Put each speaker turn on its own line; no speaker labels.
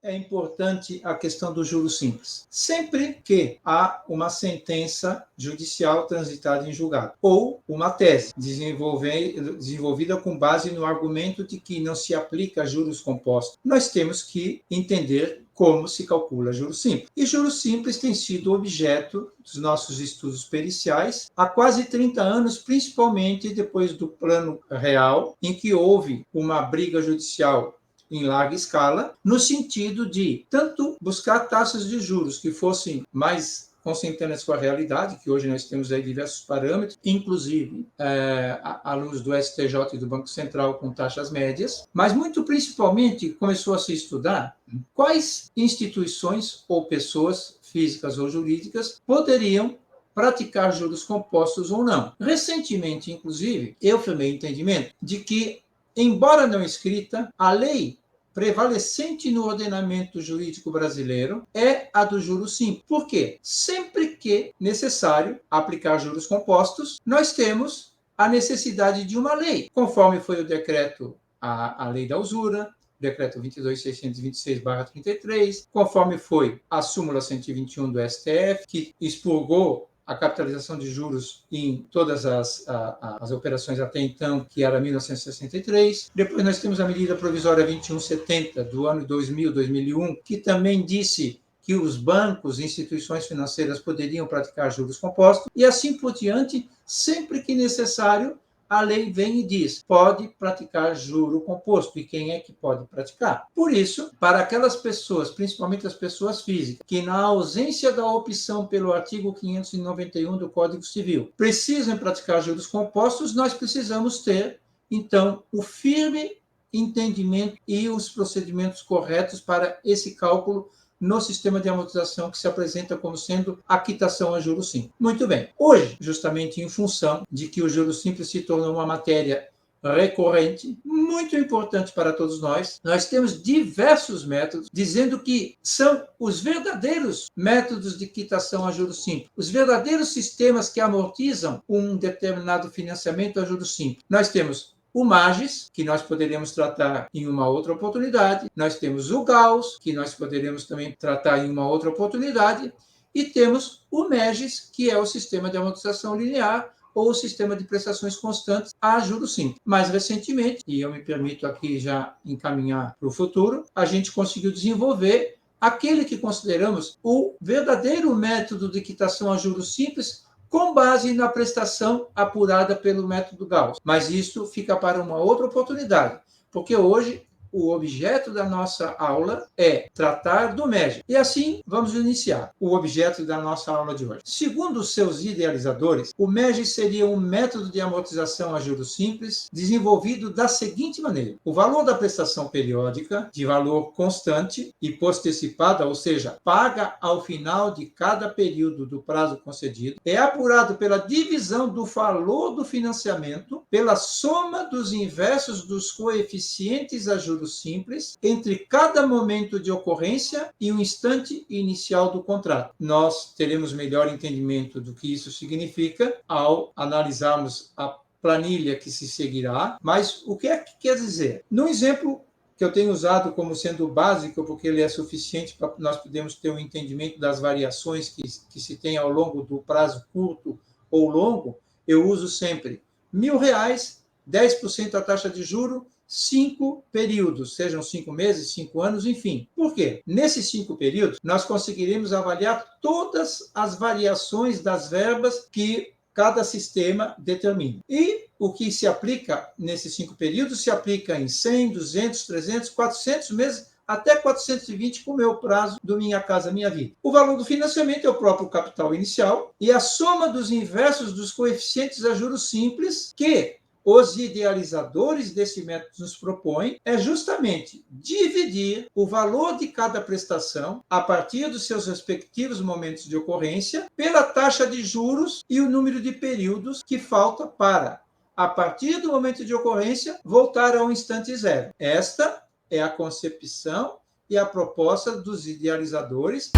é importante a questão do juro simples? Sempre que há uma sentença judicial transitada em julgado ou uma tese desenvolvida com base no argumento de que não se aplica juros compostos, nós temos que entender como se calcula juros simples. E juros simples tem sido objeto dos nossos estudos periciais há quase 30 anos, principalmente depois do Plano Real, em que houve uma briga judicial em larga escala, no sentido de tanto buscar taxas de juros que fossem mais consentâneas com a realidade, que hoje nós temos aí diversos parâmetros, inclusive à luz do STJ e do Banco Central com taxas médias, mas muito principalmente começou a se estudar quais instituições ou pessoas físicas ou jurídicas poderiam praticar juros compostos ou não. Recentemente, inclusive, eu tomei entendimento de que, embora não escrita, a lei prevalecente no ordenamento jurídico brasileiro é a do juro simples. Por quê? Sempre que necessário aplicar juros compostos, nós temos a necessidade de uma lei, conforme foi o decreto, a lei da usura, decreto 22.626/33, conforme foi a súmula 121 do STF, que expurgou a capitalização de juros em todas as operações até então, que era 1963. Depois nós temos a medida provisória 2170 do ano 2000, 2001, que também disse que os bancos, instituições financeiras poderiam praticar juros compostos, e assim por diante, sempre que necessário, a lei vem e diz, pode praticar juro composto. E quem é que pode praticar? Por isso, para aquelas pessoas, principalmente as pessoas físicas, que na ausência da opção pelo artigo 591 do Código Civil, precisam praticar juros compostos, nós precisamos ter, então, o firme entendimento e os procedimentos corretos para esse cálculo no sistema de amortização que se apresenta como sendo a quitação a juros simples. Muito bem. Hoje, justamente em função de que o juro simples se tornou uma matéria recorrente, muito importante para todos nós temos diversos métodos dizendo que são os verdadeiros métodos de quitação a juros simples, os verdadeiros sistemas que amortizam um determinado financiamento a juros simples. Nós temos o MAGES, que nós poderíamos tratar em uma outra oportunidade. Nós temos o Gauss, que nós poderíamos também tratar em uma outra oportunidade. E temos o MEGES, que é o sistema de amortização linear ou o sistema de prestações constantes a juros simples. Mais recentemente, e eu me permito aqui já encaminhar para o futuro, a gente conseguiu desenvolver aquele que consideramos o verdadeiro método de quitação a juros simples, com base na prestação apurada pelo método Gauss. Mas isso fica para uma outra oportunidade, porque hoje o objeto da nossa aula é tratar do MEGES. E assim, vamos iniciar o objeto da nossa aula de hoje. Segundo os seus idealizadores, o MEGES seria um método de amortização a juros simples desenvolvido da seguinte maneira. O valor da prestação periódica, de valor constante e postecipada, ou seja, paga ao final de cada período do prazo concedido, é apurado pela divisão do valor do financiamento pela soma dos inversos dos coeficientes a juros simples entre cada momento de ocorrência e o instante inicial do contrato. Nós teremos melhor entendimento do que isso significa ao analisarmos a planilha que se seguirá, mas o que é que quer dizer? No exemplo que eu tenho usado como sendo básico, porque ele é suficiente para nós podermos ter um entendimento das variações que se tem ao longo do prazo curto ou longo, eu uso sempre R$1.000, 10% a taxa de juro, 5 períodos, sejam 5 meses, 5 anos, enfim. Por quê? Nesses 5 períodos, nós conseguiremos avaliar todas as variações das verbas que cada sistema determina. E o que se aplica nesses 5 períodos se aplica em 100, 200, 300, 400 meses, até 420, como é o prazo do Minha Casa Minha Vida. O valor do financiamento é o próprio capital inicial e a soma dos inversos dos coeficientes a juros simples que os idealizadores desse método nos propõem é justamente dividir o valor de cada prestação a partir dos seus respectivos momentos de ocorrência pela taxa de juros e o número de períodos que falta para, a partir do momento de ocorrência, voltar ao instante zero. Esta é a concepção e a proposta dos idealizadores